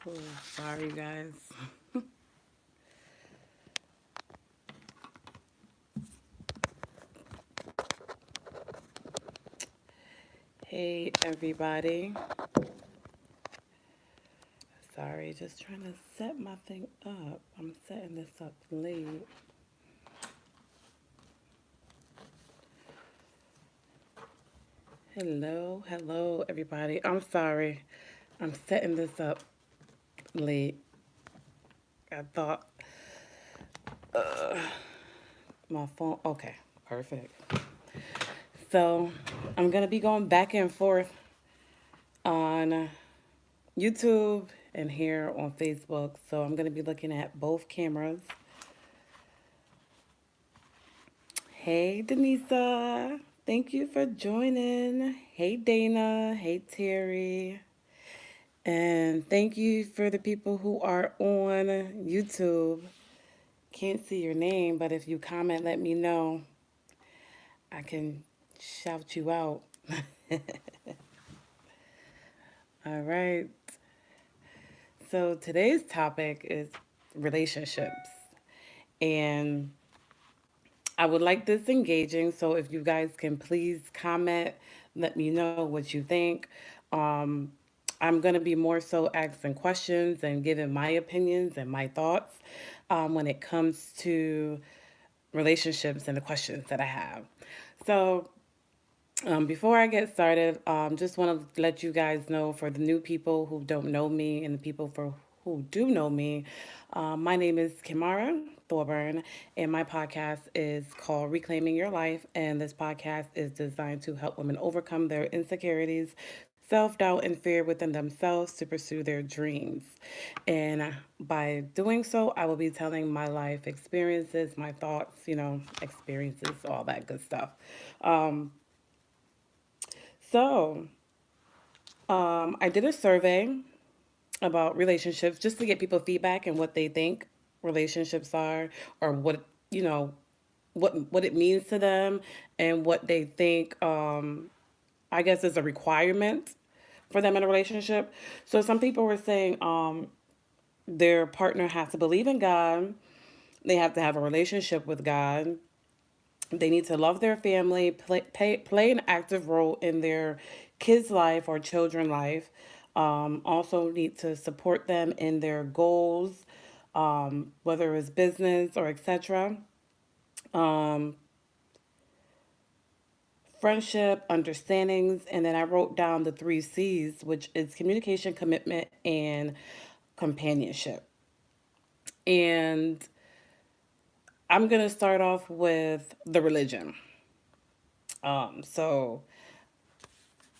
Oh, sorry, guys. Hey, everybody. Sorry, just trying to set my thing up. I'm setting this up late. Hello, everybody. I'm sorry. I'm setting this up late. I thought my phone. Okay, perfect. So I'm going to be going back and forth on YouTube and here on Facebook. So I'm going to be looking at both cameras. Hey, Denisa. Thank you for joining. Hey, Dana. Hey, Terry. And thank you for the people who are on YouTube. Can't see your name, but if you comment, let me know. I can shout you out. All right. So today's topic is relationships. And I would like this engaging. So if you guys can please comment, let me know what you think. Um, I'm going to be more so asking questions and giving my opinions and my thoughts when it comes to relationships and the questions that I have. So, before I get started, just want to let you guys know for the new people who don't know me and the people for who do know me, my name is Kimara Thorburn, and my podcast is called Reclaiming Your Life. And this podcast is designed to help women overcome their insecurities, self doubt, and fear within themselves to pursue their dreams. And by doing so, I will be telling my life experiences, my thoughts, experiences, all that good stuff. Um, so, I did a survey about relationships just to get people feedback and what they think relationships are, or you know what it means to them, and what they think. I guess is a requirement for them in a relationship. So some people were saying their partner has to believe in God. They have to have a relationship with God. They need to love their family, play an active role in their kids' life or children' life. Also, need to support them in their goals, whether it's business or etc. Um, Friendship, understandings, and then I wrote down the three C's, which is communication, commitment, and companionship. And I'm gonna start off with the religion. So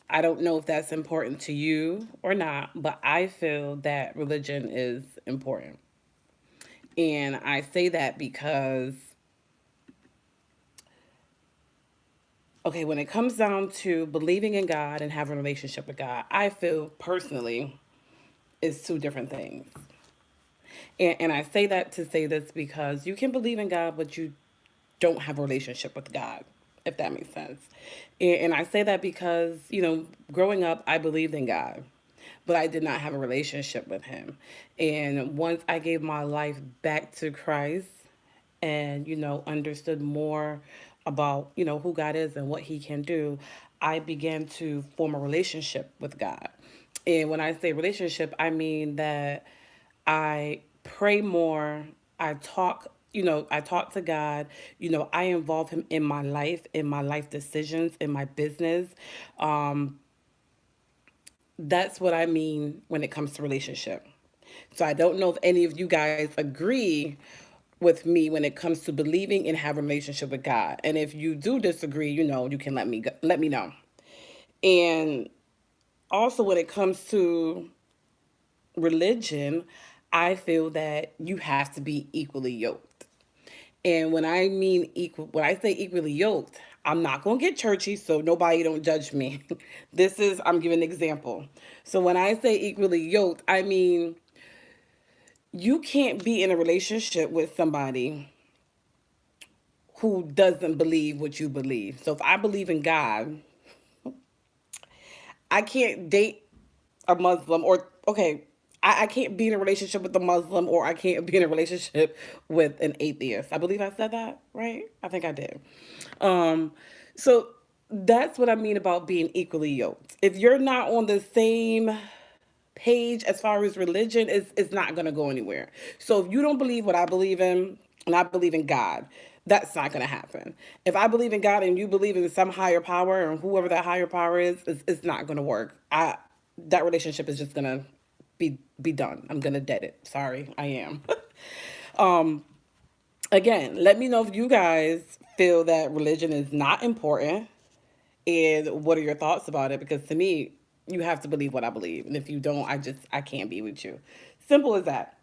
I don't know if that's important to you or not, but I feel that religion is important. And I say that because, okay, when it comes down to believing in God and having a relationship with God, I feel personally it's two different things. And I say that to say this because you can believe in God, but you don't have a relationship with God, if that makes sense. And I say that because, growing up, I believed in God, but I did not have a relationship with Him. And once I gave my life back to Christ and, understood more about, who God is and what He can do, I began to form a relationship with God. And when I say relationship, I mean that I pray more. I talk to God. I involve Him in my life decisions, in my business. Um, that's what I mean when it comes to relationship. So I don't know if any of you guys agree with me when it comes to believing and having a relationship with God. And if you do disagree, you can let me know. And also when it comes to religion, I feel that you have to be equally yoked. And when I say equally yoked, I'm not going to get churchy, so nobody don't judge me. I'm giving an example. So when I say equally yoked, I mean, you can't be in a relationship with somebody who doesn't believe what you believe. So if I believe in God, I can't date a Muslim, or okay, I can't be in a relationship with a Muslim, or I can't be in a relationship with an atheist. I believe I said that, right? I think I did. Um, so that's what I mean about being equally yoked. If you're not on the same page as far as religion, it's not going to go anywhere. So if you don't believe what I believe in, and I believe in God, that's not going to happen. If I believe in God and you believe in some higher power, and whoever that higher power is, it's not going to work. I That relationship is just going to be done. I'm going to dead it. Sorry, I am. Again, let me know if you guys feel that religion is not important, and what are your thoughts about it, because to me, you have to believe what I believe, and if you don't, I can't be with you. Simple as that.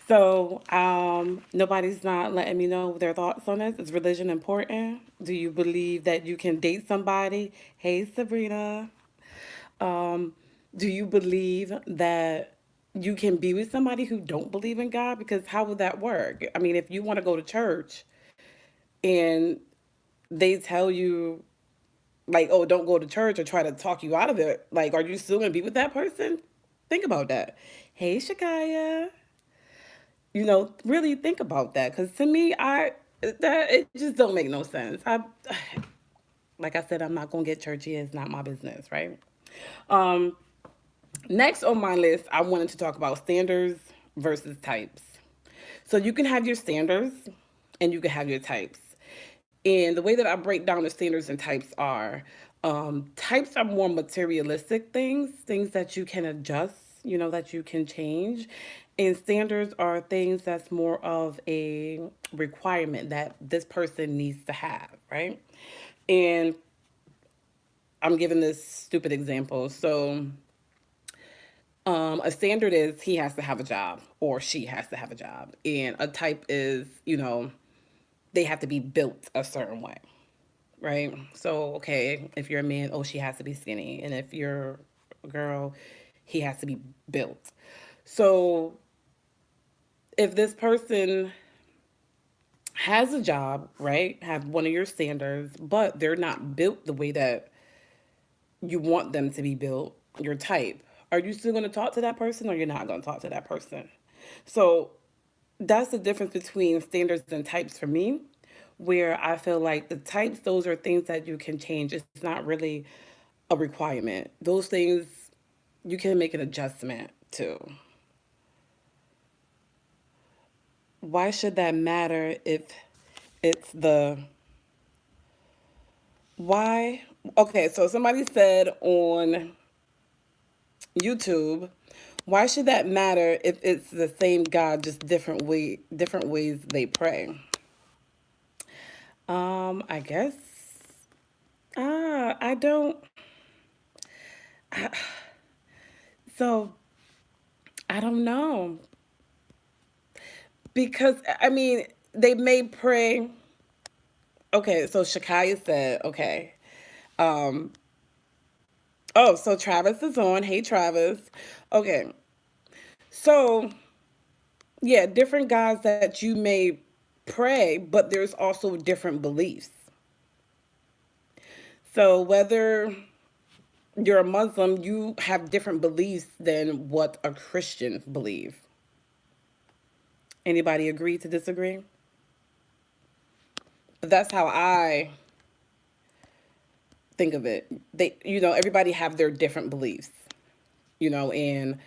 So nobody's not letting me know their thoughts on this. Is religion important? Do you believe that you can date somebody? Hey, Sabrina. um do you believe that you can be with somebody who don't believe in God? Because how would that work? I mean, if you want to go to church and they tell you, like, oh, don't go to church, or try to talk you out of it, like, are you still gonna be with that person? Think about that. Hey, Shakaya. Really think about that, because to me, I that it just don't make no sense. Like I said, I'm not gonna get churchy. It's not my business, right? Um, Next on my list, I wanted to talk about standards versus types. So you can have your standards and you can have your types. And the way that I break down the standards and types are, types are more materialistic things, things that you can adjust, that you can change. And standards are things that's more of a requirement that this person needs to have, right? And I'm giving this stupid example. So, a standard is he has to have a job or she has to have a job. And a type is, they have to be built a certain way, right? So, okay, if you're a man, oh, she has to be skinny. And if you're a girl, he has to be built. So, if this person has a job, right, have one of your standards, but they're not built the way that you want them to be built, your type, are you still going to talk to that person, or you're not going to talk to that person? So, that's the difference between standards and types for me, where I feel like the types, those are things that you can change. It's not really a requirement. Those things you can make an adjustment to. Why should that matter if it's the why? Okay, so somebody said on YouTube, why should that matter if it's the same God, just different ways they pray? I guess. I don't. So I don't know, because I mean they may pray. Okay, so Shakaya said, okay. Um, oh, so Travis is on. Hey, Travis. Okay, so yeah, different gods that you may pray, but there's also different beliefs. So whether you're a Muslim, you have different beliefs than what a Christian believe. Anybody agree to disagree? But that's how I think of it. Everybody have their different beliefs, and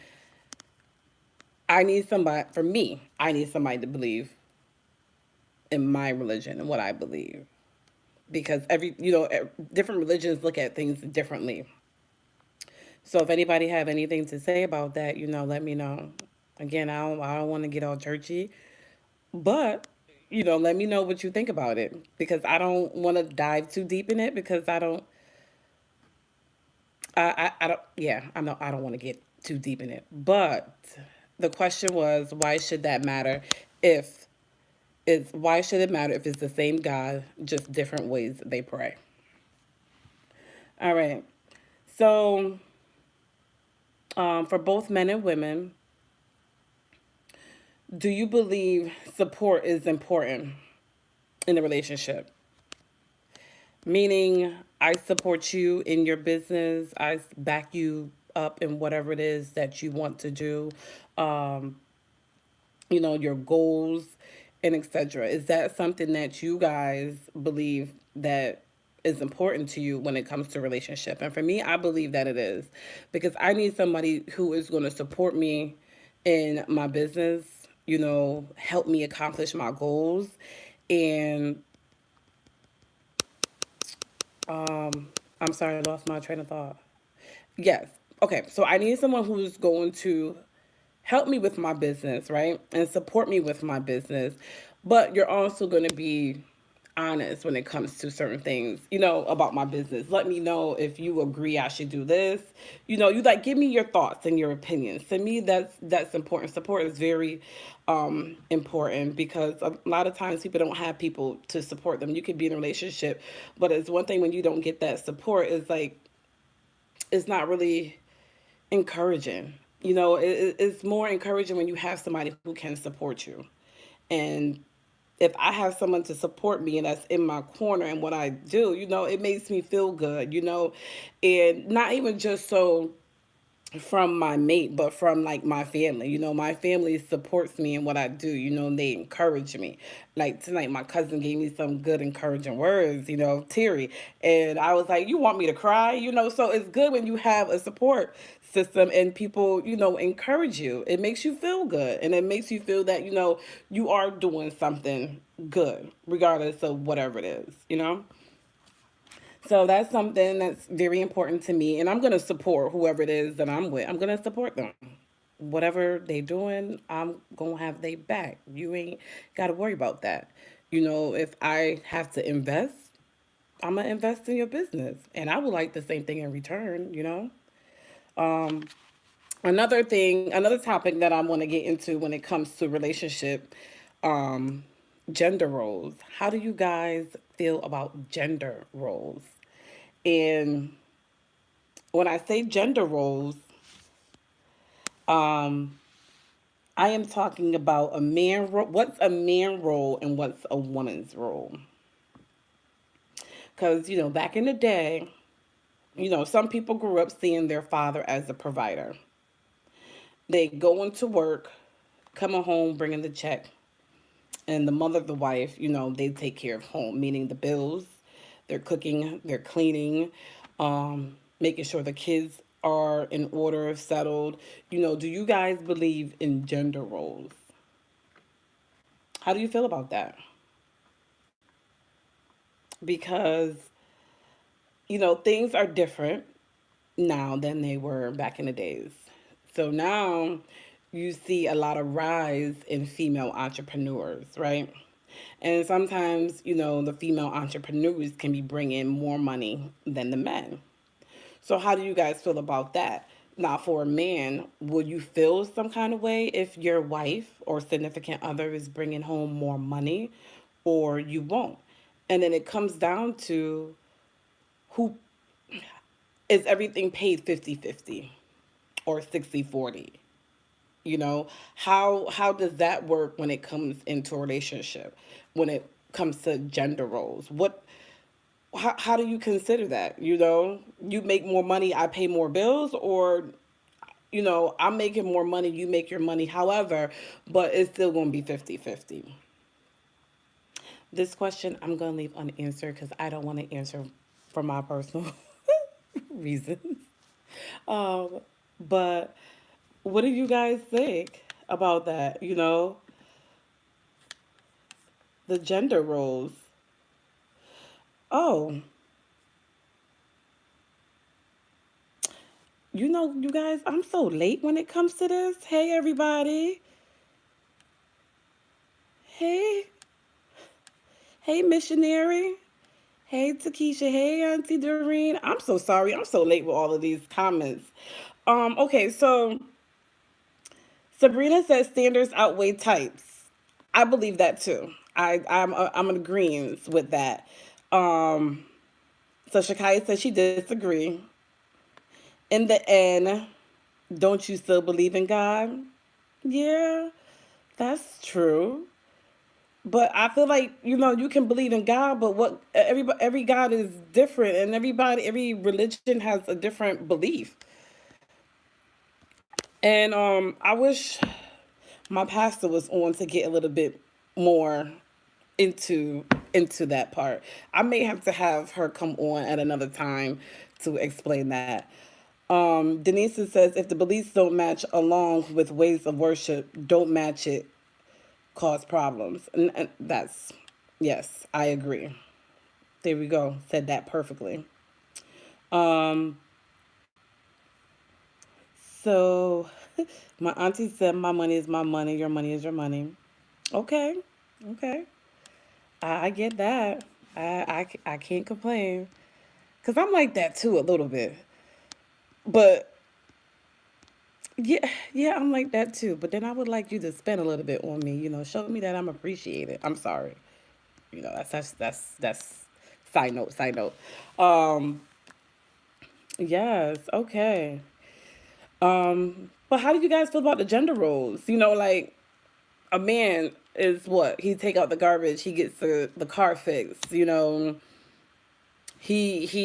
I need somebody to believe in my religion and what I believe, because different religions look at things differently. So if anybody have anything to say about that, let me know. Again, I don't want to get all churchy, but let me know what you think about it, because I don't want to dive too deep in it, because I don't, yeah, I don't want to get too deep in it. But the question was, if why should it matter if it's the same God, just different ways they pray? All right. So, for both men and women, do you believe support is important in a relationship? Meaning, I support you in your business, I back you up in whatever it is that you want to do, um, your goals and etc. Is that something that you guys believe that is important to you when it comes to relationship? And for me, I believe that it is, because I need somebody who is going to support me in my business, help me accomplish my goals. And I'm sorry, I lost my train of thought. Yes. Okay. So I need someone who's going to help me with my business, right? And support me with my business. But you're also going to be honest when it comes to certain things, about my business. Let me know if you agree I should do this. You like give me your thoughts and your opinions. To me, that's important. Support is very important, because a lot of times people don't have people to support them. You could be in a relationship, but it's one thing when you don't get that support. It's like it's not really encouraging. It's more encouraging when you have somebody who can support you. And if I have someone to support me and that's in my corner and what I do, it makes me feel good, and not even just so from my mate, but from like my family. My family supports me in what I do. They encourage me. Like tonight, my cousin gave me some good encouraging words, Terry. And I was like, you want me to cry? So it's good when you have a support system and people, encourage you. It makes you feel good. And it makes you feel that, you are doing something good, regardless of whatever it is. So that's something that's very important to me. And I'm going to support whoever it is that I'm with. I'm going to support them. Whatever they doing, I'm going to have they back. You ain't got to worry about that. If I have to invest, I'm going to invest in your business. And I would like the same thing in return. Another topic that I want to get into when it comes to relationship, um, gender roles. How do you guys feel about gender roles? And when I say gender roles, um, I am talking about a man. What's a man role and what's a woman's role? Because back in the day, some people grew up seeing their father as a provider. They go into work, coming home, bringing the check, and the mother, the wife, they take care of home, meaning the bills, they're cooking, they're cleaning, making sure the kids are in order, settled. Do you guys believe in gender roles? How do you feel about that? Because, things are different now than they were back in the days. So now you see a lot of rise in female entrepreneurs, right? And sometimes, the female entrepreneurs can be bringing more money than the men. So, how do you guys feel about that? Now, for a man, will you feel some kind of way if your wife or significant other is bringing home more money, or you won't? And then it comes down to who is everything paid 50-50 or 60-40. How does that work when it comes into a relationship, when it comes to gender roles? How do you consider that? You make more money, I pay more bills, or I'm making more money, you make your money, however, but it's still going to be 50-50. This question I'm going to leave unanswered because I don't want to answer for my personal reasons. Um, but what do you guys think about that? The gender roles. Oh, you guys, I'm so late when it comes to this. Hey, everybody. Hey, hey, missionary. Hey, Takesha. Hey, Auntie Doreen. I'm so sorry. I'm so late with all of these comments. Okay, so Sabrina says standards outweigh types. I believe that too. I'm in agreement with that. Um, so Shakaya says she disagree. In the end, don't you still believe in God? Yeah, that's true. But I feel like you can believe in God, but every God is different, and every religion has a different belief. And I wish my pastor was on to get a little bit more into into that part. I may have to have her come on at another time to explain that. Denise says if the beliefs don't match along with ways of worship, don't match it, cause problems. And that's yes, I agree. There we go. Said that perfectly. Um, so my auntie said my money is my money, your money is your money. Okay, okay. I get that. I can't complain. Because I'm like that too, a little bit. But yeah, yeah, I'm like that too. But then I would like you to spend a little bit on me, show me that I'm appreciated. I'm sorry. That's side note, side note. Um, yes, okay. But how do you guys feel about the gender roles? Like a man is what? He take out the garbage, he gets the car fixed, he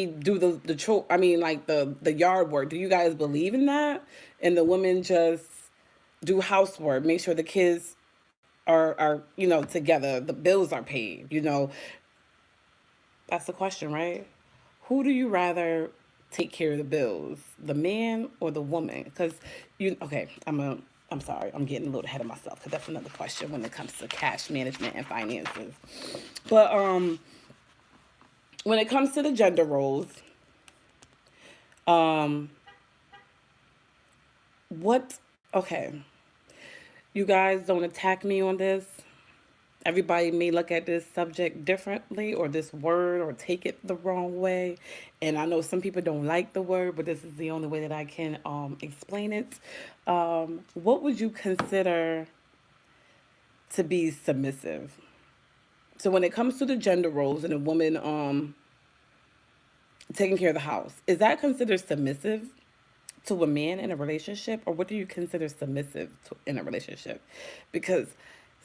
do the chore. I mean, like the yard work. Do you guys believe in that? And the women just do housework, make sure the kids are together, the bills are paid. That's the question, right? Who do you rather take care of the bills, the man or the woman? Because okay, I'm sorry, I'm getting a little ahead of myself because that's another question when it comes to cash management and finances. But when it comes to the gender roles, um, what? Okay, you guys don't attack me on this. Everybody may look at this subject differently or this word or take it the wrong way. And I know some people don't like the word, but this is the only way that I can explain it. What would you consider to be submissive? So when it comes to the gender roles and a woman taking care of the house, is that considered submissive to a man in a relationship, or what do you consider submissive in a relationship? Because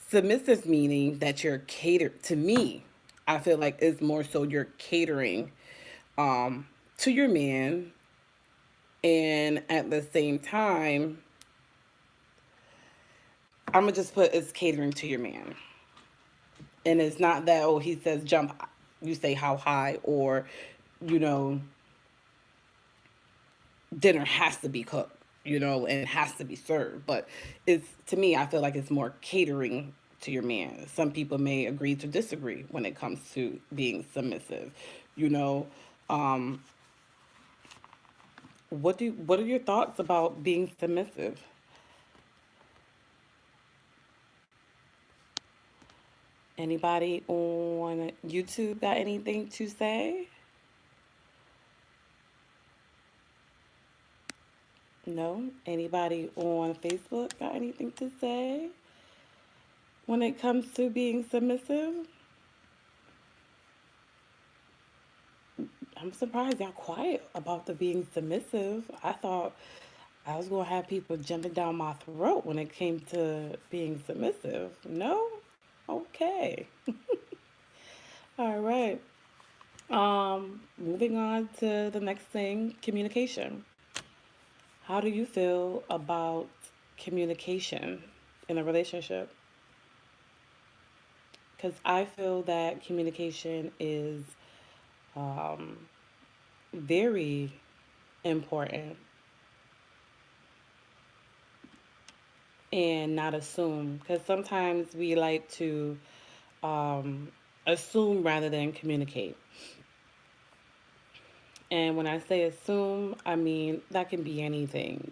submissive meaning that you're catered to me, I feel like it's more so you're catering to your man, and at the same time, I'm gonna just put it's catering to your man, and it's not that he says jump, you say how high, or you know dinner has to be cooked, and has to be served. But it's to me, I feel like it's more catering to your man. Some people may agree to disagree when it comes to being submissive. You know, um, what are your thoughts about being submissive? Anybody on YouTube got anything to say? No. Anybody on Facebook got anything to say when it comes to being submissive? I'm surprised y'all quiet about the being submissive. I thought I was gonna have people jumping down my throat when it came to being submissive. No? Okay. All right. Moving on to the next thing, communication. How do you feel about communication in a relationship? Because I feel that communication is um, very important, and not assume. Because sometimes we like to um, assume rather than communicate. And when I say assume, I mean that can be anything.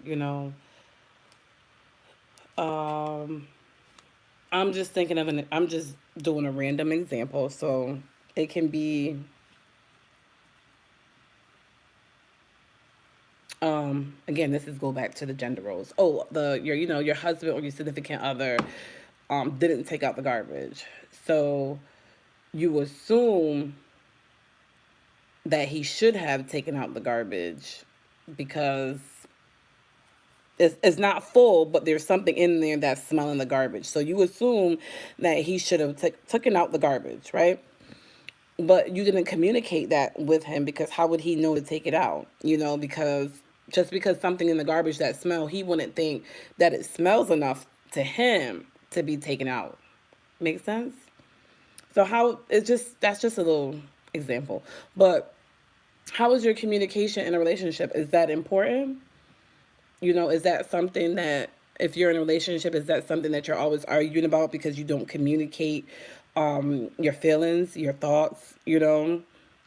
Um, I'm just thinking of I'm just doing a random example. So it can be, again, this is go back to the gender roles. Oh, your husband or your significant other didn't take out the garbage. So you assume that he should have taken out the garbage because it's not full, but there's something in there that's smelling the garbage. So you assume that he should have taken out the garbage, right? But you didn't communicate that with him because how would he know to take it out? Because Just because something in the garbage that smell, he wouldn't think that it smells enough to him to be taken out. Make sense? So how it's just that's just a little example. But how is your communication in a relationship? Is that important? Is that something that if you're in a relationship, is that something that you're always arguing about because you don't communicate your feelings, your thoughts,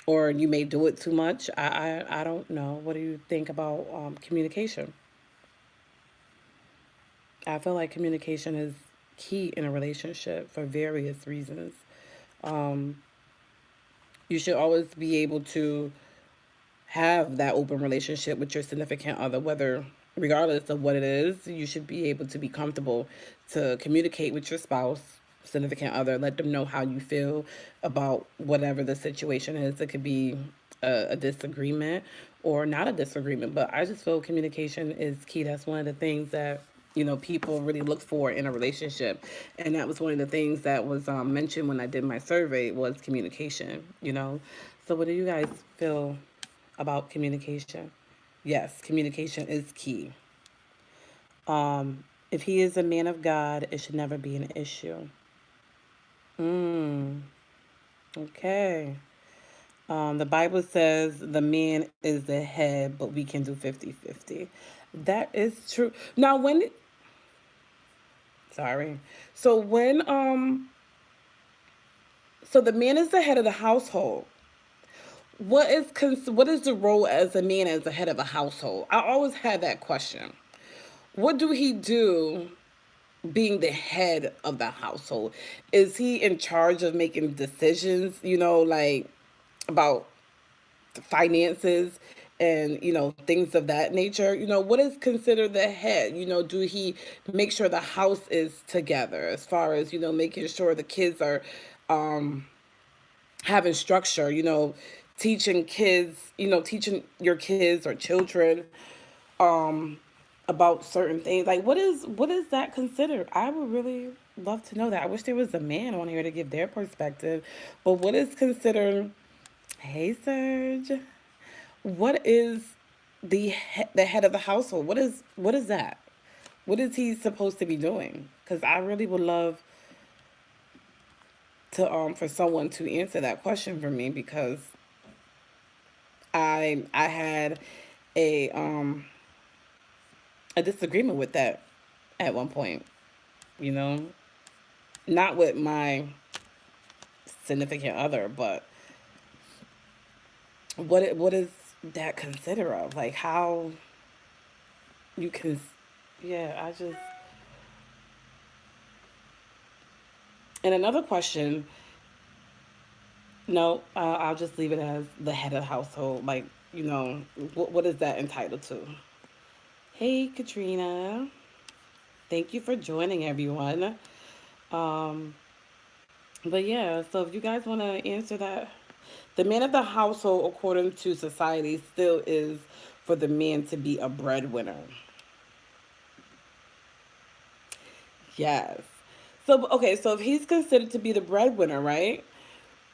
or you may do it too much? I don't know. What do you think about communication? I feel like communication is key in a relationship for various reasons. Um, you should always be able to have that open relationship with your significant other, whether regardless of what it is, you should be able to be comfortable to communicate with your spouse, significant other, let them know how you feel about whatever the situation is. It could be a disagreement or not a disagreement, but I just feel communication is key. That's one of the things that people really look for in a relationship, and that was one of the things that was mentioned when I did my survey was communication. So what do you guys feel about communication? Yes, communication is key. If he is a man of God, it should never be an issue. Mm, okay. The Bible says the man is the head, but we can do 50-50. That is true. Now, sorry. So so the man is the head of the household. What is the role as a man as the head of a household? I always had that question. What do he do being the head of the household? Is he in charge of making decisions, like about finances and, things of that nature? What is considered the head? Do he make sure the house is together as far as, making sure the kids are um having structure, teaching your kids or children um about certain things. Like what is that considered? I would really love to know that. I wish there was a man on here to give their perspective. But what is considered, hey Serge, what is the head of the household? What is that? What is he supposed to be doing? Because I really would love to for someone to answer that question for me, because I had a um a disagreement with that at one point, you know, not with my significant other, but what is that consider of? Like how you can, yeah, I just, and another question, no, I'll just leave it as the head of the household. Like, what is that entitled to? Hey, Katrina. Thank you for joining, everyone. Um, but yeah, so if you guys want to answer that, the man of the household, according to society, still is for the man to be a breadwinner. Yes. So okay, so if he's considered to be the breadwinner, right?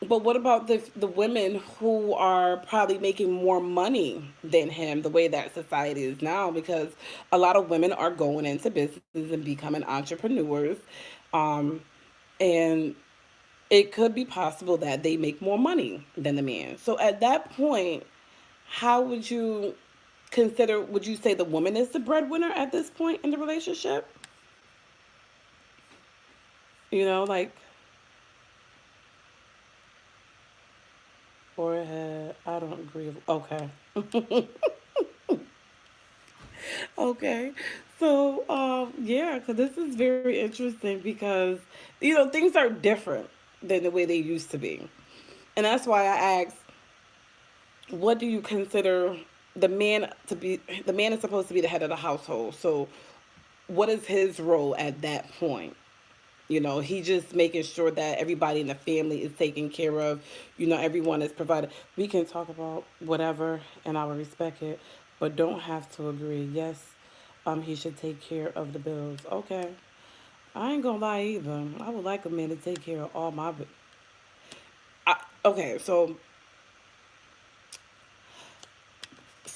But what about the women who are probably making more money than him, the way that society is now? Because a lot of women are going into businesses and becoming entrepreneurs, um, and it could be possible that they make more money than the man. So at that point, how would you consider? Would you say the woman is the breadwinner at this point in the relationship? Like, or I don't agree. Okay. Okay. So, yeah, because this is very interesting because, things are different than the way they used to be. And that's why I asked, what do you consider the man to be? The man is supposed to be the head of the household. So, what is his role at that point? He just making sure that everybody in the family is taken care of. Everyone is provided. We can talk about whatever, and I will respect it, but don't have to agree. Yes, he should take care of the bills. Okay, I ain't gonna lie either. I would like a man to take care of all my. Okay, so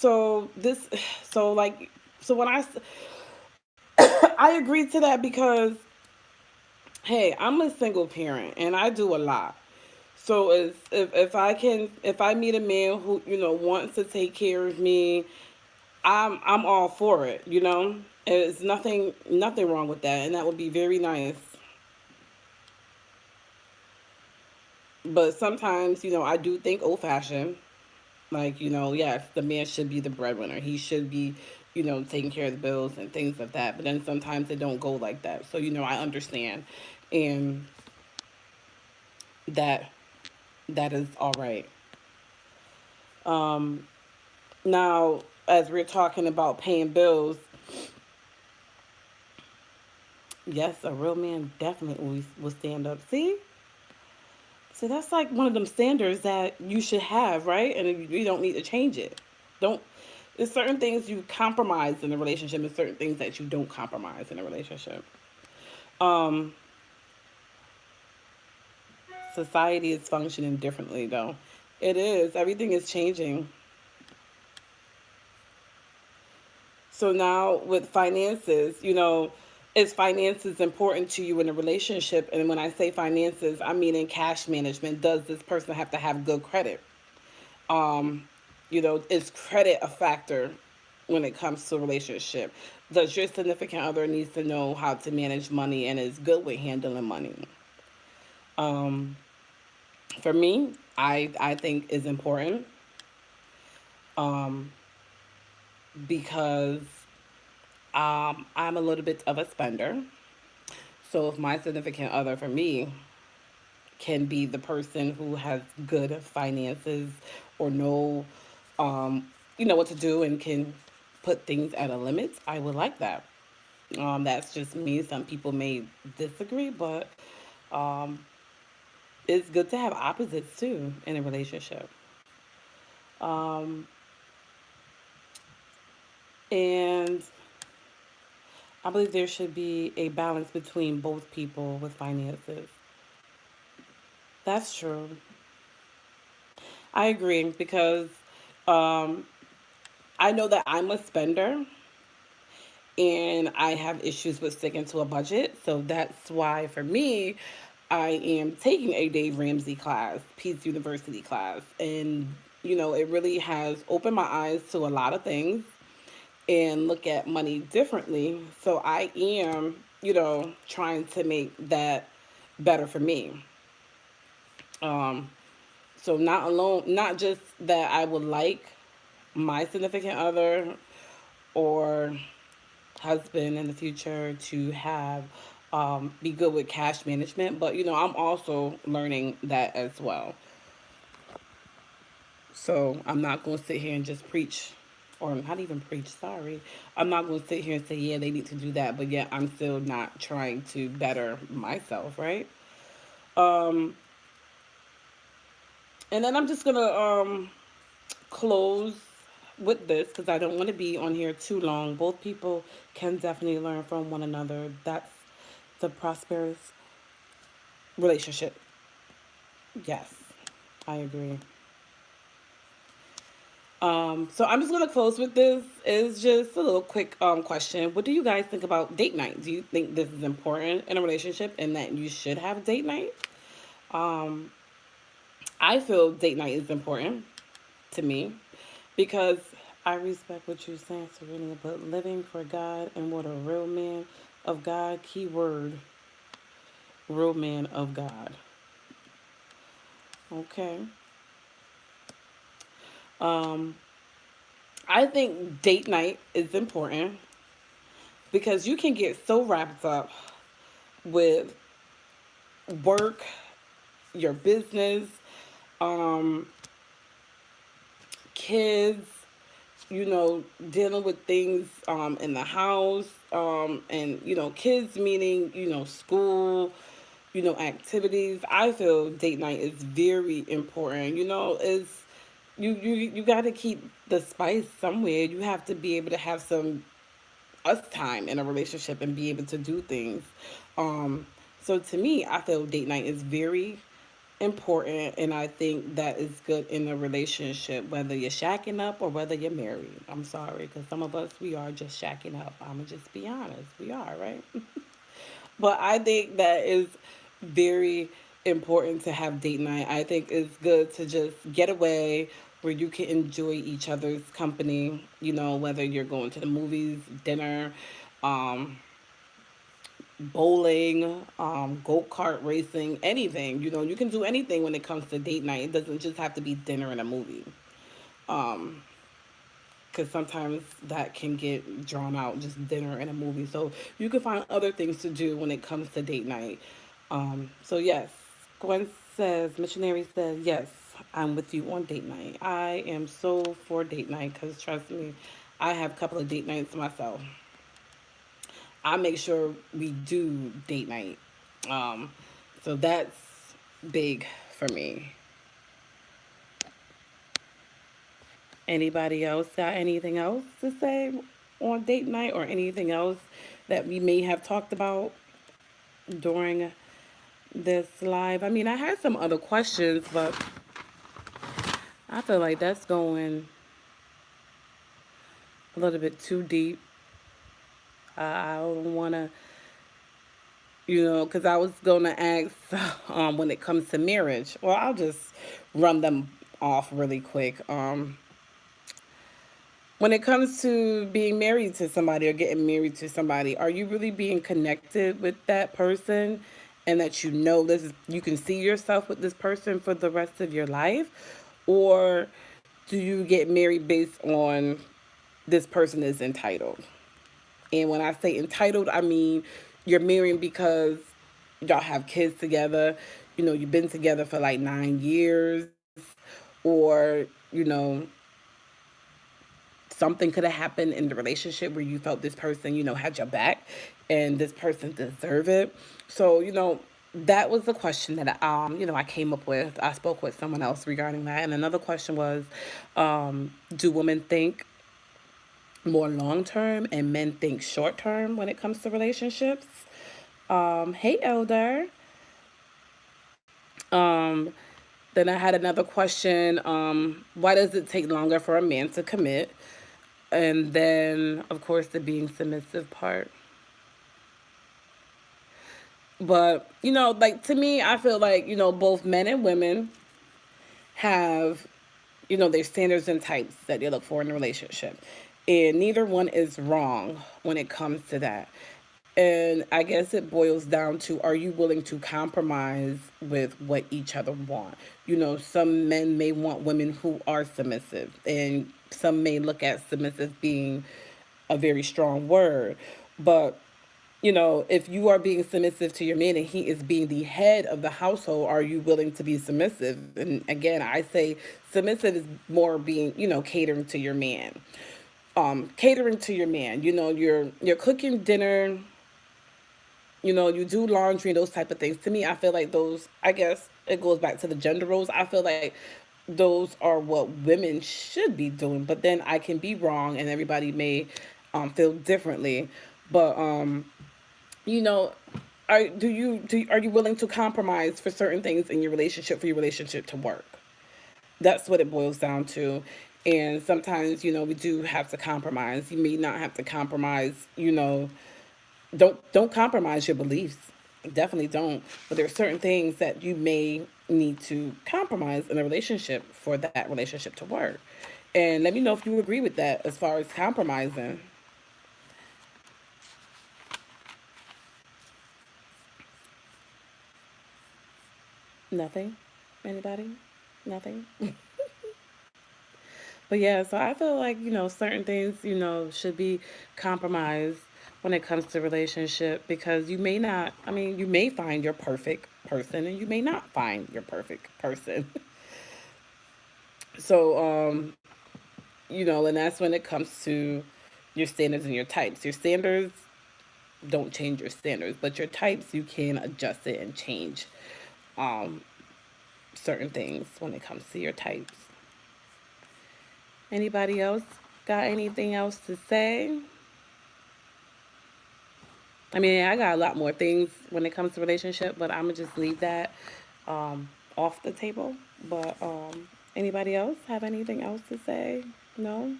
So this, so like, so when I agree to that because, hey, I'm a single parent and I do a lot. So if I can, if I meet a man who wants to take care of me, I'm all for it. There's nothing wrong with that, and that would be very nice. But sometimes I do think old fashioned. Like, yes, the man should be the breadwinner. He should be, taking care of the bills and things like that. But then sometimes it don't go like that. So, I understand. And that that is all right. Um, Now, as we're talking about paying bills, yes, a real man definitely will stand up. See, that's like one of them standards that you should have, right? And you don't need to change it. Don't. There's certain things you compromise in a relationship, and certain things that you don't compromise in a relationship. Um, Society is functioning differently, though. It is. Everything is changing. So now with finances, is finances important to you in a relationship? And when I say finances, I mean in cash management. Does this person have to have good credit? Um, is credit a factor when it comes to a relationship? Does your significant other needs to know how to manage money and is good with handling money? Um, for me, I think is important um, because I'm a little bit of a spender. So if my significant other for me can be the person who has good finances or um, know what to do and can put things at a limit, I would like that. That's just me. Some people may disagree, but um, it's good to have opposites too in a relationship. Um, and I believe there should be a balance between both people with finances. That's true. I agree because um, I know that I'm a spender and I have issues with sticking to a budget. So that's why, for me, I am taking a Dave Ramsey class, Peace University class. And, it really has opened my eyes to a lot of things and look at money differently. So I am, trying to make that better for me. Um, so not just that I would like my significant other or husband in the future to have be good with cash management, but I'm also learning that as well. So I'm not going to sit here and just preach, or not even preach. Sorry, I'm not going to sit here and say yeah they need to do that, but yet I'm still not trying to better myself, right? Um, and then I'm just gonna close with this because I don't want to be on here too long. Both people can definitely learn from one another. That's the prosperous relationship. Yes, I agree. So I'm just gonna close with this. Is just a little quick question. What do you guys think about date night? Do you think this is important in a relationship and that you should have date night? Um, I feel date night is important to me because I respect what you're saying, Serena, but living for God and what a real man of God, key word, real man of God. Okay. Um, I think date night is important because you can get so wrapped up with work, your business, um, kids, dealing with things in the house, and kids meaning school, activities. I feel date night is very important. Is you got to keep the spice somewhere. You have to be able to have some us time in a relationship and be able to do things. Um, so to me, I feel date night is very important, and I think that is good in a relationship, whether you're shacking up or whether you're married. I'm sorry, because some of us, we are just shacking up. I'm going to just be honest. We are, right? But I think that is very important to have date night. I think it's good to just get away where you can enjoy each other's company, whether you're going to the movies, dinner, um, bowling, go kart racing, anything. You can do anything when it comes to date night. It doesn't just have to be dinner and a movie. Um, because sometimes that can get drawn out, just dinner and a movie. So you can find other things to do when it comes to date night. So yes, Gwen says, missionary says, yes, I'm with you on date night. I am so for date night because trust me, I have a couple of date nights myself. I make sure we do date night. Um, so that's big for me. Anybody else got anything else to say on date night or anything else that we may have talked about during this live? I mean, I had some other questions, but I feel like that's going a little bit too deep. I don't want to, because I was going to ask when it comes to marriage. Well, I'll just run them off really quick. When it comes to being married to somebody or getting married to somebody, are you really being connected with that person and that you can see yourself with this person for the rest of your life? Or do you get married based on this person is entitled? And when I say entitled, I mean you're marrying because y'all have kids together, you've been together for like 9 years, or, something could have happened in the relationship where you felt this person, had your back and this person deserved it. So, that was the question that I came up with. I spoke with someone else regarding that. And another question was, do women think more long term and men think short term when it comes to relationships? Hey Elder. Um, then I had another question. Why does it take longer for a man to commit? And then, of course, the being submissive part. But, like to me, I feel like, both men and women have, their standards and types that they look for in a relationship. And neither one is wrong when it comes to that. And I guess it boils down to, are you willing to compromise with what each other want? Some men may want women who are submissive, and some may look at submissive being a very strong word. But, if you are being submissive to your man and he is being the head of the household, are you willing to be submissive? And again, I say submissive is more being, catering to your man. Catering to your man. You're cooking dinner, you do laundry, those type of things. To me, I feel like those, I guess it goes back to the gender roles. I feel like those are what women should be doing, but then I can be wrong and everybody may feel differently. But you know, are you willing to compromise for certain things in your relationship for your relationship to work? That's what it boils down to. And sometimes, we do have to compromise. You may not have to compromise, don't compromise your beliefs. Definitely don't. But there are certain things that you may need to compromise in a relationship for that relationship to work. And let me know if you agree with that as far as compromising. Nothing? Anybody? Nothing? But yeah, so I feel like, certain things, should be compromised when it comes to relationship, because you may find your perfect person and you may not find your perfect person. So, and that's when it comes to your standards and your types. Your standards don't change your standards, but your types, you can adjust it and change um, certain things when it comes to your types. Anybody else got anything else to say? I mean, I got a lot more things when it comes to relationship, but I'm gonna just leave that. off the table. But anybody else have anything else to say? No?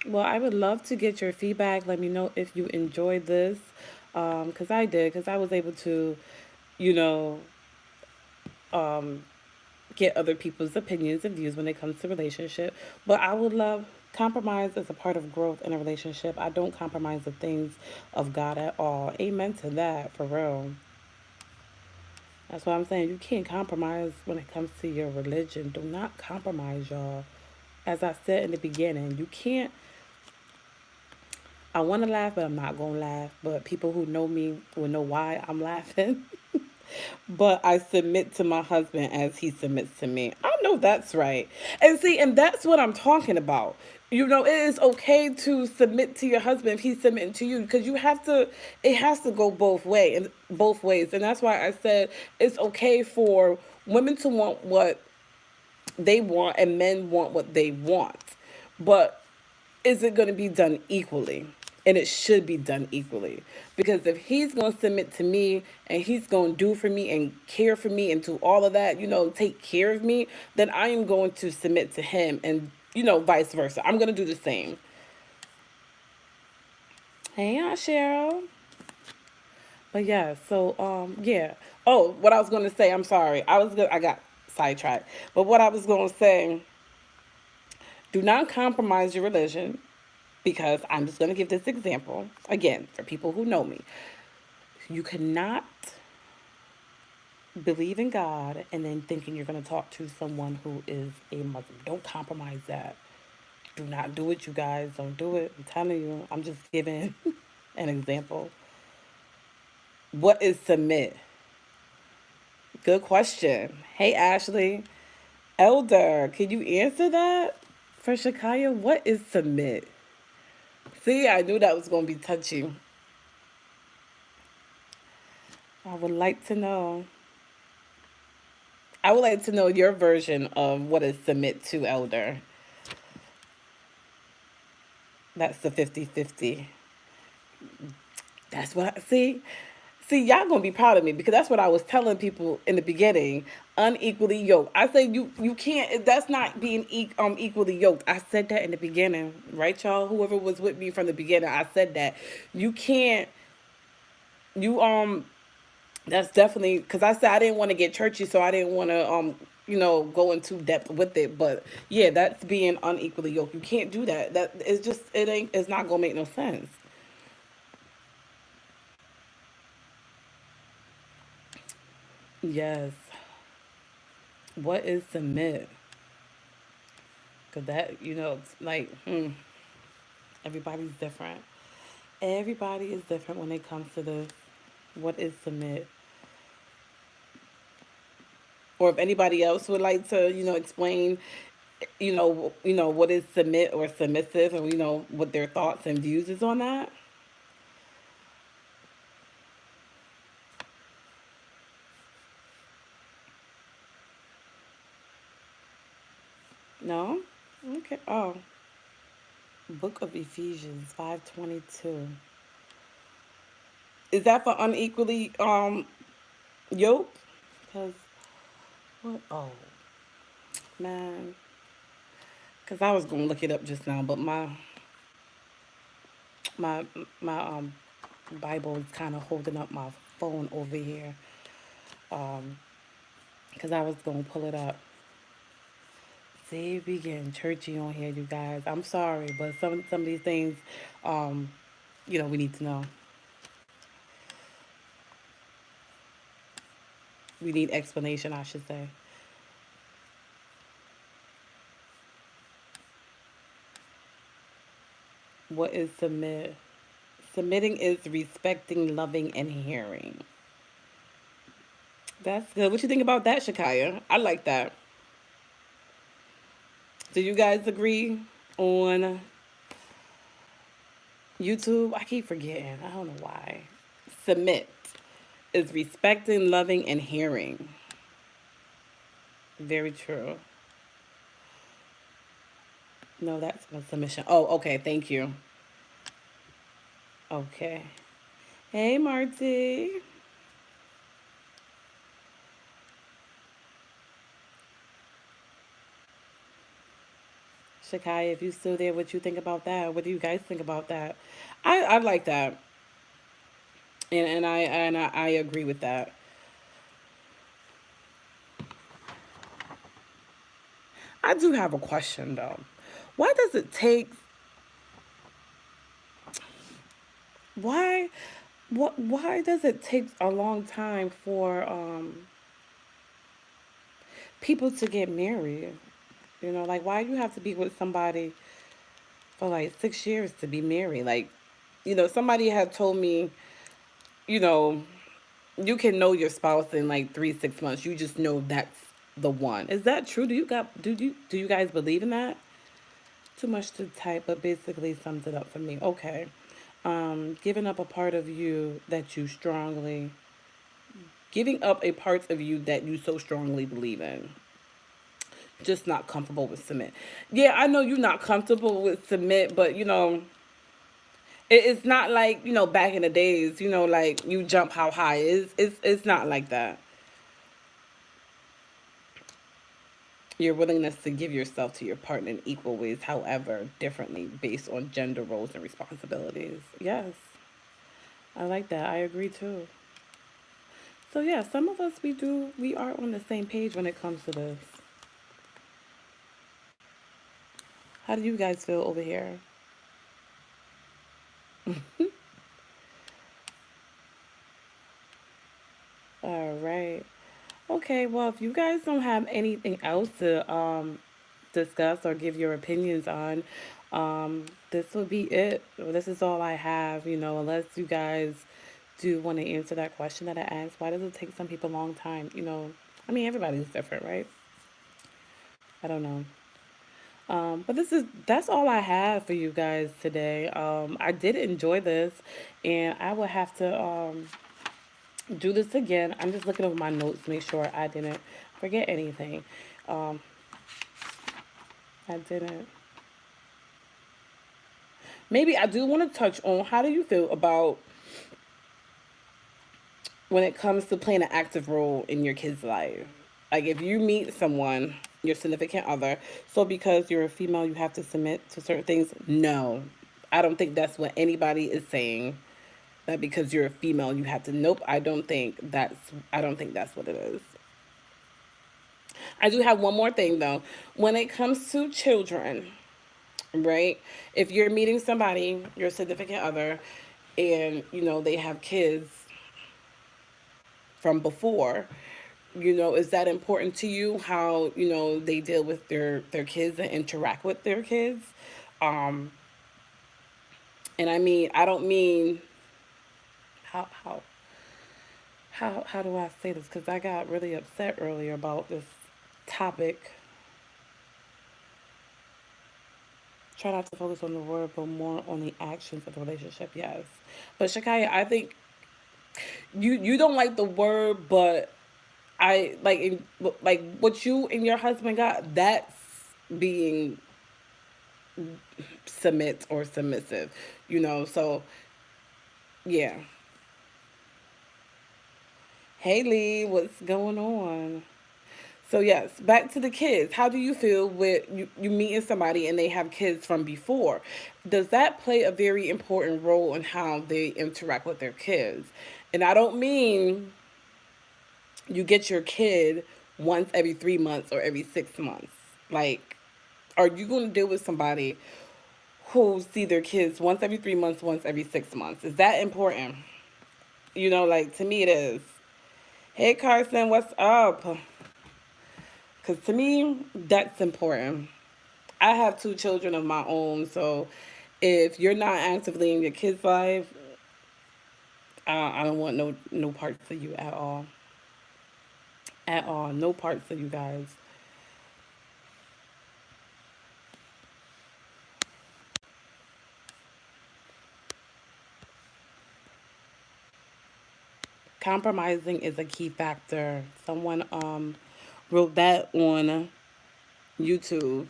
Well, I would love to get your feedback. Let me know if you enjoyed this. Because I did, because I was able to, you know, um, get other people's opinions and views when it comes to relationship. But I would love compromise as a part of growth in a relationship. I don't compromise the things of God at all. Amen to that, for real. That's what I'm saying. You can't compromise when it comes to your religion. Do not compromise, y'all. As I said in the beginning, you can't. I want to laugh, but I'm not going to laugh. But people who know me will know why I'm laughing. But I submit to my husband as he submits to me. I know that's right. And see, and that's what I'm talking about. You know, it is okay to submit to your husband if he's submitting to you, because you have to, it has to go both ways. And that's why I said it's okay for women to want what they want and men want what they want. But is it going to be done equally? And it should be done equally. Because if he's going to submit to me and he's going to do for me and care for me and do all of that, take care of me, then I am going to submit to him and, vice versa. I'm going to do the same. Hey, Aunt Cheryl. But yeah, so, yeah. Oh, what I was going to say, I'm sorry. I got sidetracked. But what I was going to say, do not compromise your religion, because I'm just going to give this example again for people who know me. You cannot believe in God and then thinking you're going to talk to someone who is a Muslim. Don't compromise that. Do not do it, you guys. Don't do it. I'm telling you. I'm just giving an example. What is submit? Good question. Hey, Ashley. Elder, can you answer that? For Shakaya, what is submit? See, I knew that was going to be touchy. I would like to know. I would like to know your version of what is submit to, Elder. That's the 50-50. That's what I see. See, y'all gonna be proud of me, because that's what I was telling people in the beginning. Unequally yoked. I say you can't. That's not being equally yoked. I said that in the beginning, right, y'all? Whoever was with me from the beginning, I said that you can't. You That's definitely because I said I didn't want to get churchy, so I didn't want to go into depth with it. But yeah, that's being unequally yoked. You can't do that. That is just it ain't. It's not gonna make no sense. Yes. What is submit? Cause that like everybody's different. Everybody is different when it comes to this. What is submit? Or if anybody else would like to explain what is submit or submissive, and what their thoughts and views is on that. No. Okay. Oh, Book of Ephesians 5:22. Is that for unequally yoked? Because what? Oh man, because I was gonna look it up just now, but my my Bible is kind of holding up my phone over here. Um, because I was gonna pull it up. See, we getting churchy on here, you guys. I'm sorry, but some of these things, um, we need to know. We need explanation, I should say. What is submit? Submitting is respecting, loving, and hearing. That's good. What you think about that, Shakaya? I like that. Do you guys agree on YouTube? I keep forgetting. I don't know why. Submit is respecting, loving, and hearing. Very true. No, that's my submission. Oh, okay. Thank you. Okay. Hey, Marty. Shakai, if you still there, what you think about that? What do you guys think about that? I like that, and I agree with that. I do have a question though. Why does it take why why does it take a long time for people to get married? You know, like why do you have to be with somebody for like 6 years to be married? Like, somebody had told me, you know, you can know your spouse in like 3 6 months. You just know that's the one. Is that true? Do you guys believe in that? Too much to type, but basically sums it up for me. Okay. Giving up a part of you that you strongly giving up a part of you that you so strongly believe in. Just not comfortable with submit. Yeah, I know you're not comfortable with submit, but it's not like back in the days. Like you jump how high. It's not like that. Your willingness to give yourself to your partner in equal ways, however, differently based on gender roles and responsibilities. Yes, I like that. I agree too. So yeah, some of us we are on the same page when it comes to this. How do you guys feel over here? All right. Okay, well, if you guys don't have anything else to discuss or give your opinions on, this will be it. This is all I have, unless you guys do want to answer that question that I asked. Why does it take some people a long time? I mean, everybody's different, right? I don't know. But that's all I have for you guys today. I did enjoy this, and I will have to do this again. I'm just looking over my notes to make sure I didn't forget anything. Um, I didn't. Maybe I do want to touch on how do you feel about when it comes to playing an active role in your kid's life? Like if you meet someone, your significant other, so because you're a female, you have to submit to certain things. No, I don't think that's what anybody is saying. That because you're a female, you have to. Nope, I don't think that's. I don't think that's what it is. I do have one more thing though. When it comes to children, right? If you're meeting somebody, your significant other, and they have kids from before, is that important to you? How they deal with their kids and interact with their kids? Um, and I mean, I don't mean how how how do I say this? Because I got really upset earlier about this topic. Try not to focus on the word, but more on the actions of the relationship. Yes, but Shakaya, I think you don't like the word, but I like what you and your husband got. That's being submit or submissive, So yeah, Haley, what's going on? So yes, back to the kids. How do you feel with you meeting somebody and they have kids from before? Does that play a very important role in how they interact with their kids? And I don't mean you get your kid once every 3 months or every 6 months. Like, are you going to deal with somebody who see their kids once every 3 months, once every 6 months? Is that important? Like to me it is. Hey Carson, what's up? Because to me, that's important. I have two children of my own, so if you're not actively in your kid's life, I don't want no parts of you at all. At all. No parts of you guys. Compromising is a key factor. Someone wrote that on YouTube.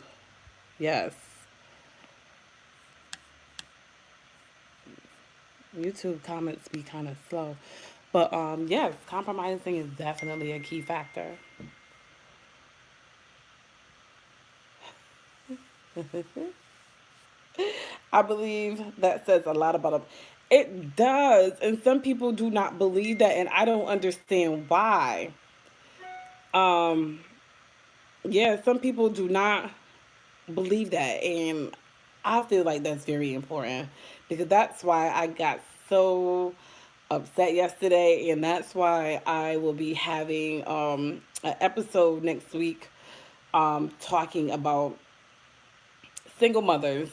Yes. YouTube comments be kind of slow. But yes, compromising is definitely a key factor. I believe that says a lot about them. It does, and some people do not believe that, and I don't understand why. Um, yeah, some people do not believe that, and I feel like that's very important because that's why I got so upset yesterday, and that's why I will be having an episode next week talking about single mothers,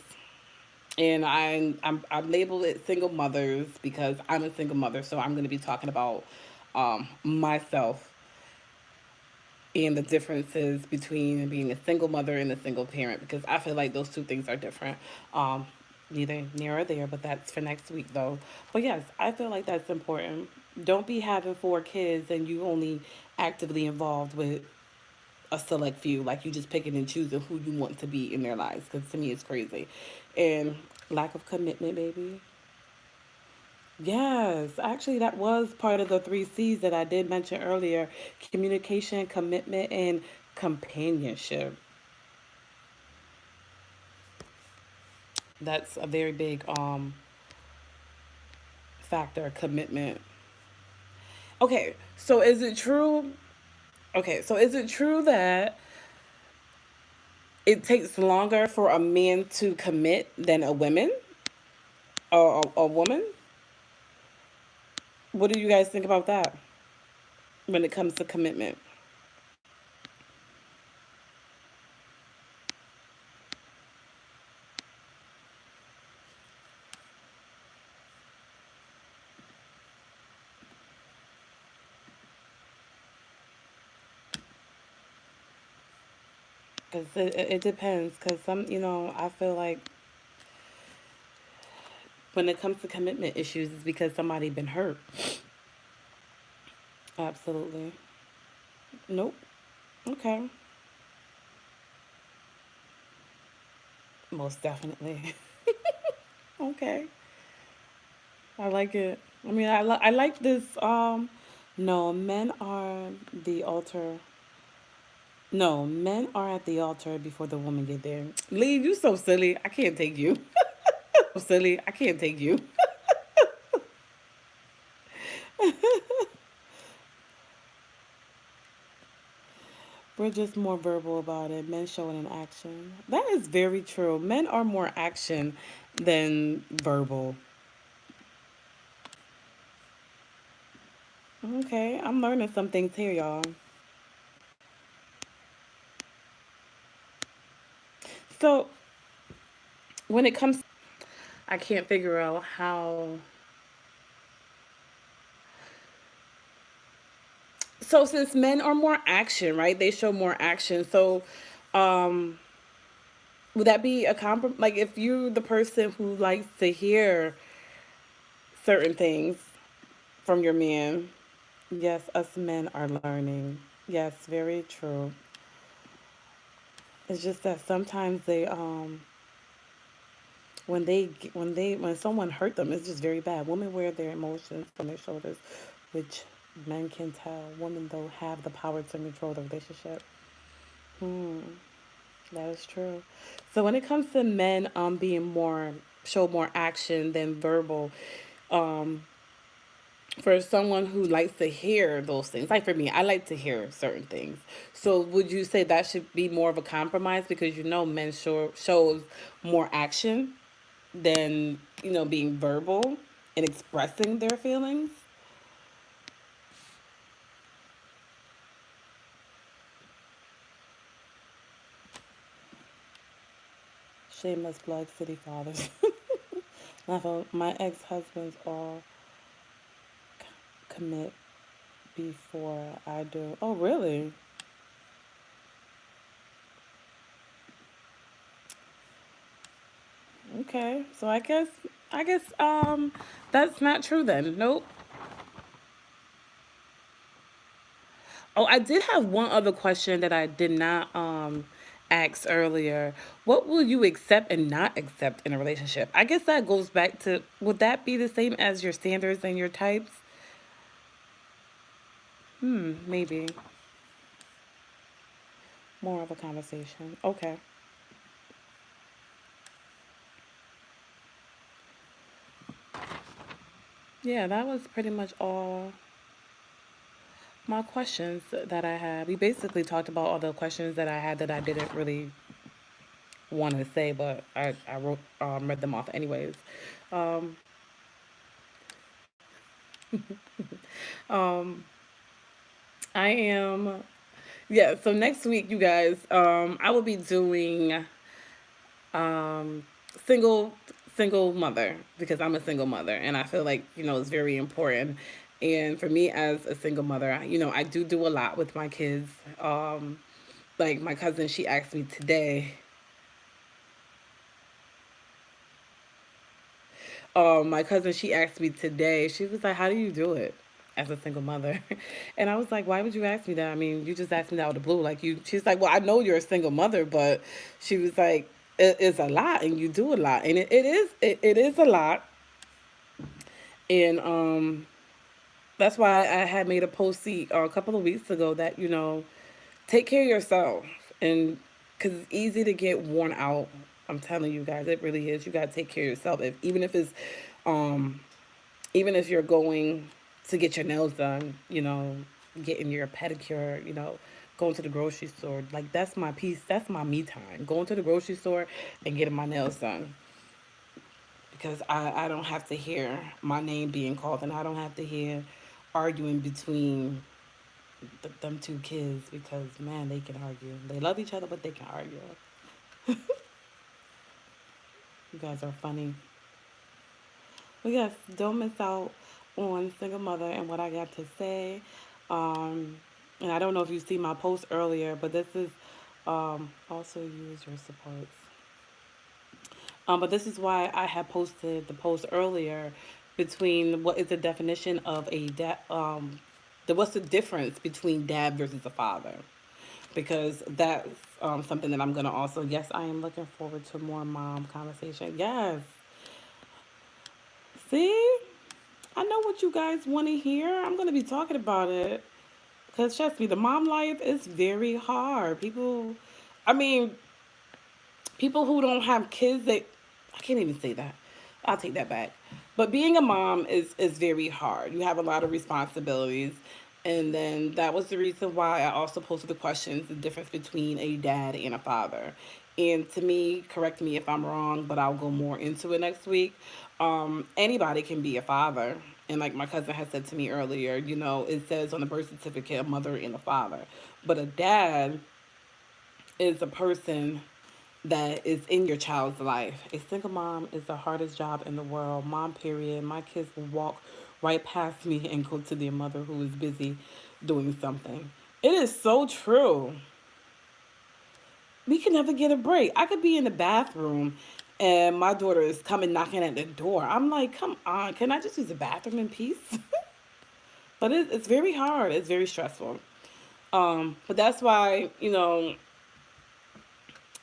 and I'm labeled it single mothers because I'm a single mother, so I'm going to be talking about myself and the differences between being a single mother and a single parent because I feel like those two things are different. Um, Neither near or there, but that's for next week though. But yes, I feel like that's important. Don't be having four kids and you only actively involved with a select few, like you just picking and choosing who you want to be in their lives. Because to me, it's crazy, and lack of commitment, baby. Yes, actually, that was part of the three C's that I did mention earlier: communication, commitment, and companionship. That's a very big factor, commitment. Okay, so is it true? Okay, so is it true that it takes longer for a man to commit than a woman or a woman? What do you guys think about that when it comes to commitment? Because it depends. Because I feel like when it comes to commitment issues, it's because somebody been hurt. Absolutely. Nope. Okay. Most definitely. Okay. I like it. I mean, I like this. No, men are the altar. No, men are at the altar before the woman get there. Lee, you so silly. I can't take you. I can't take you. We're just more verbal about it. Men show it in action. That is very true. Men are more action than verbal. Okay, I'm learning some things here, y'all. So when it comes, I can't figure out how. So since men are more action, right? They show more action. So, um, would that be a compromise? Like if you're the person who likes to hear certain things from your man. Yes, us men are learning. Yes, very true. It's just that sometimes when someone hurt them, it's just very bad. Women wear their emotions on their shoulders, which men can tell. Women though have the power to control the relationship. Hmm, that is true. So when it comes to men being more show more action than verbal, um for someone who likes to hear those things, like for me, I like to hear certain things. So would you say that should be more of a compromise because men shows more action than being verbal and expressing their feelings? Shameless plug, city fathers. My ex-husbands all commit before I do. Oh, really? Okay. So I guess that's not true then. Nope. Oh, I did have one other question that I did not ask earlier. What will you accept and not accept in a relationship? I guess that goes back to, would that be the same as your standards and your types? Maybe more of a conversation. Okay. Yeah, that was pretty much all my questions that I had. We basically talked about all the questions that I had that I didn't really want to say, but I wrote read them off anyways. Um, um, I am yeah. So next week, you guys, I will be doing um, single single mother because I'm a single mother and I feel like it's very important. And for me as a single mother, I do a lot with my kids. Like my cousin, she asked me today. My cousin, she asked me today. She was like, "How do you do it as a single mother?" And I was like, "Why would you ask me that? I mean, you just asked me that out of the blue. Like you." She's like, "Well, I know you're a single mother, but," she was like, "It's a lot, and you do a lot, and it is a lot." And that's why I had made a post a couple of weeks ago that take care of yourself, and because it's easy to get worn out. I'm telling you guys, it really is. You gotta take care of yourself. Even if it's um even if you're going to get your nails done, getting your pedicure, going to the grocery store. Like that's my peace. That's my me time. Going to the grocery store and getting my nails done because I don't have to hear my name being called, and I don't have to hear arguing between them two kids because man, they can argue. They love each other, but they can argue. You guys are funny. But yes, don't miss out on single mother and what I got to say. Um, and I don't know if you see my post earlier, but this is also use your supports. But this is why I had posted the post earlier between what is the definition of a dad. What's the difference between dad versus a father? Because that's something that I'm gonna also. Yes, I am looking forward to more mom conversation. Yes, see, I know what you guys want to hear. I'm gonna be talking about it because trust me, the mom life is very hard. I mean, people who don't have kids, I can't even say that. I'll take that back. But being a mom is very hard. You have a lot of responsibilities. And then that was the reason why I also posted the questions, the difference between a dad and a father. And to me, correct me if I'm wrong, but I'll go more into it next week. Anybody can be a father. And like my cousin had said to me earlier, it says on the birth certificate a mother and a father. But a dad is a person that is in your child's life. A single mom is the hardest job in the world. Mom, period. My kids will walk right past me and go to their mother who is busy doing something. It is so true. We can never get a break. I could be in the bathroom and my daughter is coming knocking at the door. I'm like, come on, can I just use the bathroom in peace? But it's very hard. It's very stressful. But that's why,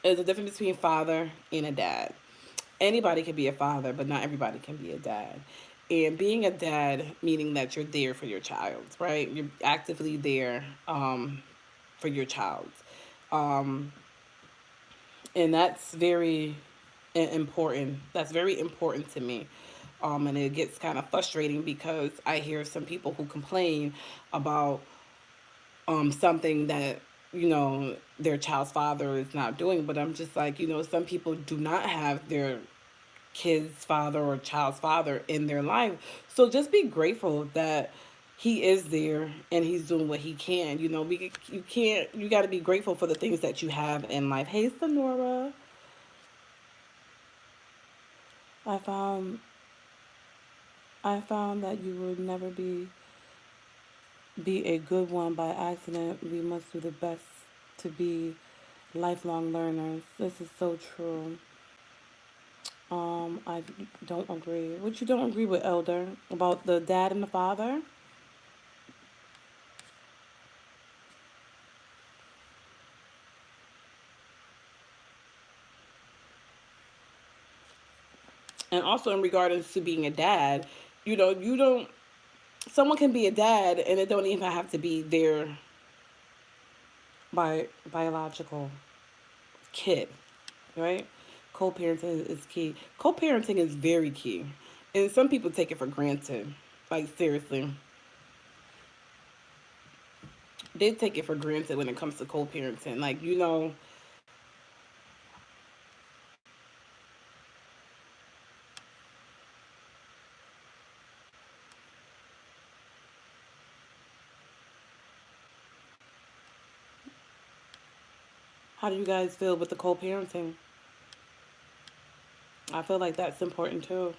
there's a difference between father and a dad. Anybody can be a father, but not everybody can be a dad. And being a dad, meaning that you're there for your child, right? You're actively there for your child. Um, and that's very important. That's very important to me. And it gets kind of frustrating because I hear some people who complain about something that their child's father is not doing. But I'm just like, some people do not have their kid's father or child's father in their life. So just be grateful that he is there and he's doing what he can. You got to be grateful for the things that you have in life. Hey, Sonora, I found I found that you will never be a good one by accident. We must do the best to be lifelong learners. This is so true. I don't agree. What you don't agree with, Elder, about the dad and the father? And also in regards to being a dad, you don't. Someone can be a dad, and it don't even have to be their biological kid, right? Co-parenting is key. Co-parenting is very key, and some people take it for granted. Like, seriously. They take it for granted when it comes to co-parenting. Like, how do you guys feel with the co-parenting? I feel like that's important too.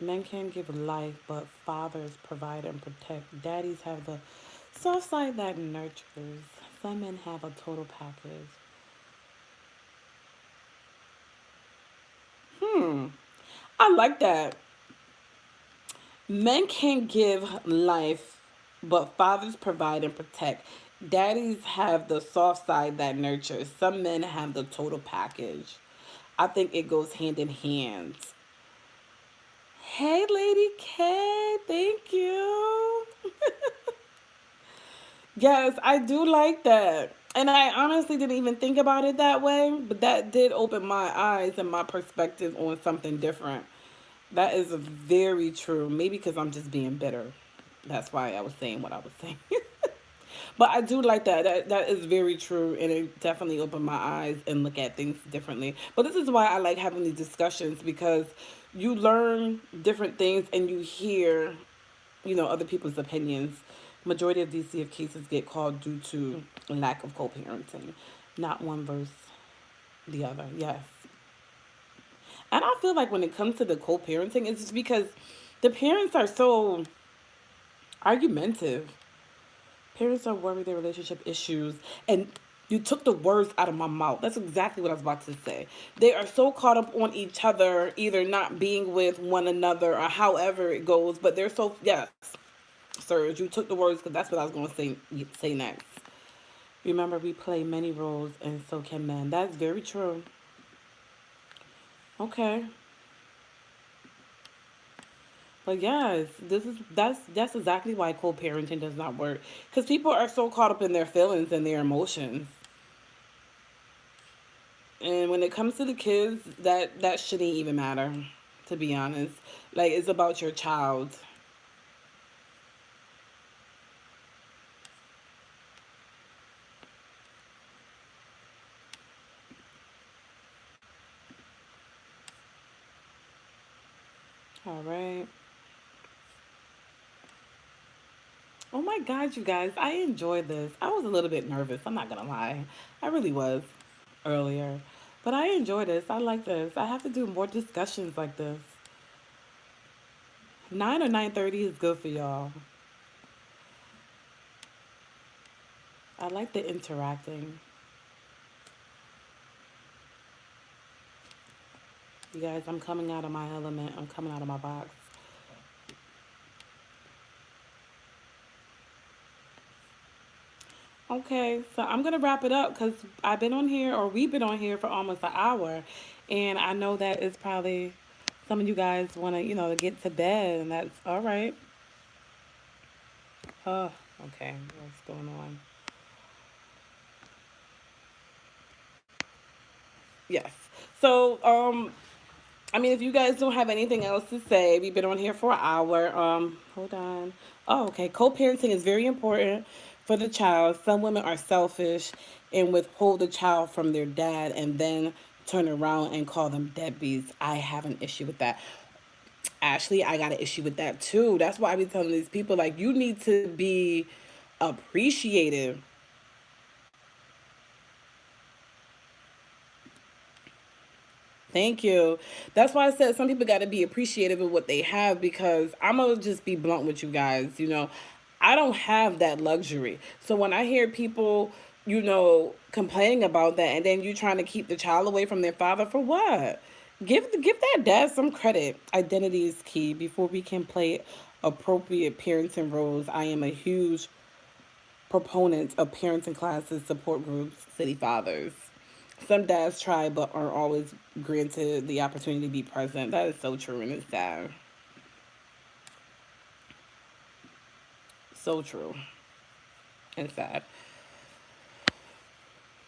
Men can give life, but fathers provide and protect. Daddies have the soft side that nurtures. Some men have a total package. Hmm. I like that. Men can give life, but fathers provide and protect. Daddies have the soft side that nurtures. Some men have the total package. I think it goes hand in hand. Hey, Lady K, thank you. Yes, I do like that. And I honestly didn't even think about it that way, but that did open my eyes and my perspective on something different. That is very true. Maybe because I'm just being bitter. That's why I was saying what I was saying. But I do like that. That is very true, and it definitely opened my eyes and look at things differently. But this is why I like having these discussions because you learn different things and you hear, other people's opinions. Majority of DCF cases get called due to lack of co-parenting, not one versus the other. Yes, and I feel like when it comes to the co-parenting, it's just because the parents are so argumentative. Parents are worried their relationship issues, and you took the words out of my mouth. That's exactly what I was about to say. They are so caught up on each other, either not being with one another or however it goes. But they're so yes, Serge, you took the words because that's what I was going to say next. Remember, we play many roles, and so can men. That's very true. Okay, but yes, that's exactly why co-parenting does not work because people are so caught up in their feelings and their emotions. And when it comes to the kids, that shouldn't even matter, to be honest. Like it's about your child. All right. Oh my God, you guys, I enjoyed this. I was a little bit nervous. I'm not gonna lie. I really was earlier, but I enjoy this. I like this. I have to do more discussions like this. 9 or 9:30 is good for y'all. I like the interacting. You guys, I'm coming out of my element. I'm coming out of my box. Okay, so I'm gonna wrap it up because I've been on here, or we've been on here for almost an hour, and I know that it's probably some of you guys want to, to get to bed, and that's all right. Oh, okay, what's going on? Yes. So, I mean, if you guys don't have anything else to say, we've been on here for an hour. Hold on. Oh, okay. Co-parenting is very important for the child. Some women are selfish and withhold the child from their dad and then turn around and call them deadbeats. I have an issue with that. Ashley, I got an issue with that too. That's why I be telling these people like you need to be appreciative. Thank you. That's why I said some people got to be appreciative of what they have because I'm going to just be blunt with you guys. I don't have that luxury. So when I hear people, complaining about that and then you trying to keep the child away from their father for what? Give that dad some credit. Identity is key. Before we can play appropriate parenting roles, I am a huge proponent of parenting classes, support groups, city fathers. Some dads try but aren't always granted the opportunity to be present. That is so true and it's sad. So true and sad.